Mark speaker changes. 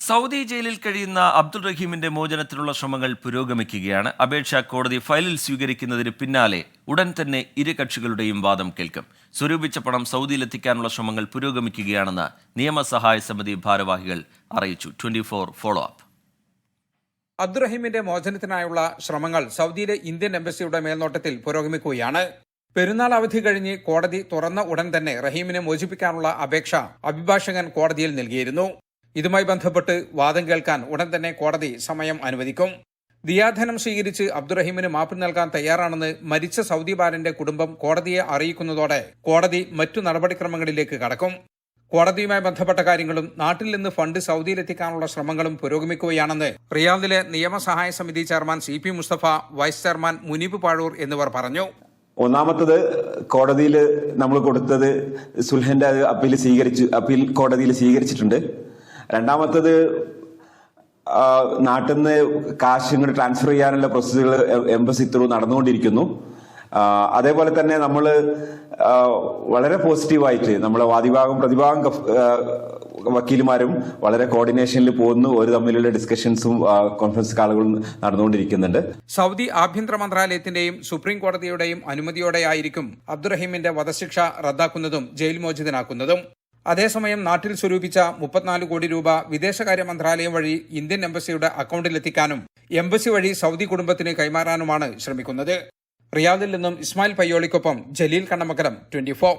Speaker 1: Saudi ജയിലിൽ കഴിയുന്ന അബ്ദുൾ റഹീമിന്റെ മോചനത്തിനുള്ള ശ്രമങ്ങൾ പുരോഗമിക്കുകയാണ്. അപേക്ഷ കോടതി ഫയലിൽ സ്വീകരിക്കുന്നതിന് പിന്നാലെ ഉടൻ തന്നെ ഇരു കക്ഷികളുടെയും വാദം കേൾക്കും. സ്വരൂപിച്ച പണം സൗദിയിലെത്തിക്കാനുള്ള ശ്രമങ്ങൾ പുരോഗമിക്കുകയാണെന്ന് നിയമസഹായ സമിതി ഭാരവാഹികൾ അറിയിച്ചു. 24 ഫോളോ അപ്പ്.
Speaker 2: അബ്ദുറഹീമിന്റെ മോചനത്തിനായുള്ള ശ്രമങ്ങൾ സൗദിയിലെ ഇന്ത്യൻ എംബസിയുടെ മേൽനോട്ടത്തിൽ പുരോഗമിക്കുകയാണ്. പെരുന്നാൾ അവധി കഴിഞ്ഞ് കോടതി തുറന്ന ഉടൻ തന്നെ റഹീമിനെ മോചിപ്പിക്കാനുള്ള അപേക്ഷ അഭിഭാഷകൻ കോടതിയിൽ നൽകിയിരുന്നു. ഇതുമായി ബന്ധപ്പെട്ട് വാദം കേൾക്കാൻ ഉടൻ തന്നെ കോടതി സമയം അനുവദിക്കും. ദിയാധനം സ്വീകരിച്ച് അബ്ദുറഹീമിന് മാപ്പ് നൽകാൻ തയ്യാറാണെന്ന് മരിച്ച സൗദി ബാലന്റെ കുടുംബം കോടതിയെ അറിയിക്കുന്നതോടെ കോടതി മറ്റു നടപടിക്രമങ്ങളിലേക്ക് കടക്കും. കോടതിയുമായി ബന്ധപ്പെട്ട കാര്യങ്ങളും നാട്ടിൽ നിന്ന് ഫണ്ട് സൗദിയിലെത്തിക്കാനുള്ള ശ്രമങ്ങളും പുരോഗമിക്കുകയാണെന്ന് റിയാദിലെ നിയമസഹായ സമിതി chairman CP Mustafa, vice chairman Muneeb Pazhoor എന്നിവർ പറഞ്ഞു.
Speaker 3: ഒന്നാമത്തത്, കോടതിയിൽ നമ്മൾ കൊടുത്തത് സുൽഹന്റെ അപ്പീൽ കോടതിയിൽ സ്വീകരിച്ചിട്ടുണ്ട്. രണ്ടാമത്തത്, നാട്ടിൽ നിന്ന് കാശ് ഇങ്ങോട്ട് ട്രാൻസ്ഫർ ചെയ്യാനുള്ള പ്രോസസ്സുകൾ എംബസി ത്രൂ നടന്നുകൊണ്ടിരിക്കുന്നു. അതേപോലെ തന്നെ നമ്മൾ വളരെ പോസിറ്റീവായിട്ട് നമ്മളെ വാദിഭാഗം പ്രതിഭാഗം വക്കീലുമാരും വളരെ കോർഡിനേഷനിൽ പോകുന്നു. ഒരു തമ്മിലുള്ള ഡിസ്കഷൻസും കോൺഫറൻസ് കാളുകളും നടന്നുകൊണ്ടിരിക്കുന്നുണ്ട്.
Speaker 2: സൗദി ആഭ്യന്തര മന്ത്രാലയത്തിന്റെയും സുപ്രീം കോടതിയുടെയും അനുമതിയോടെയായിരിക്കും അബ്ദുറഹീമിന്റെ വധശിക്ഷ റദ്ദാക്കുന്നതും ജയിൽ മോചിതനാക്കുന്നതും. അതേസമയം നാട്ടിൽ സ്വരൂപിച്ച 34 കോടി രൂപ വിദേശകാര്യ മന്ത്രാലയം വഴി ഇന്ത്യൻ എംബസിയുടെ അക്കൗണ്ടിലെത്തിക്കാനും എംബസി വഴി സൗദി കുടുംബത്തിന് കൈമാറാനുമാണ് ശ്രമിക്കുന്നത്. റിയാദിൽ നിന്നും ഇസ്മായിൽ പയ്യോളിക്കൊപ്പം ജലീൽ കണ്ണമംഗലം, 24.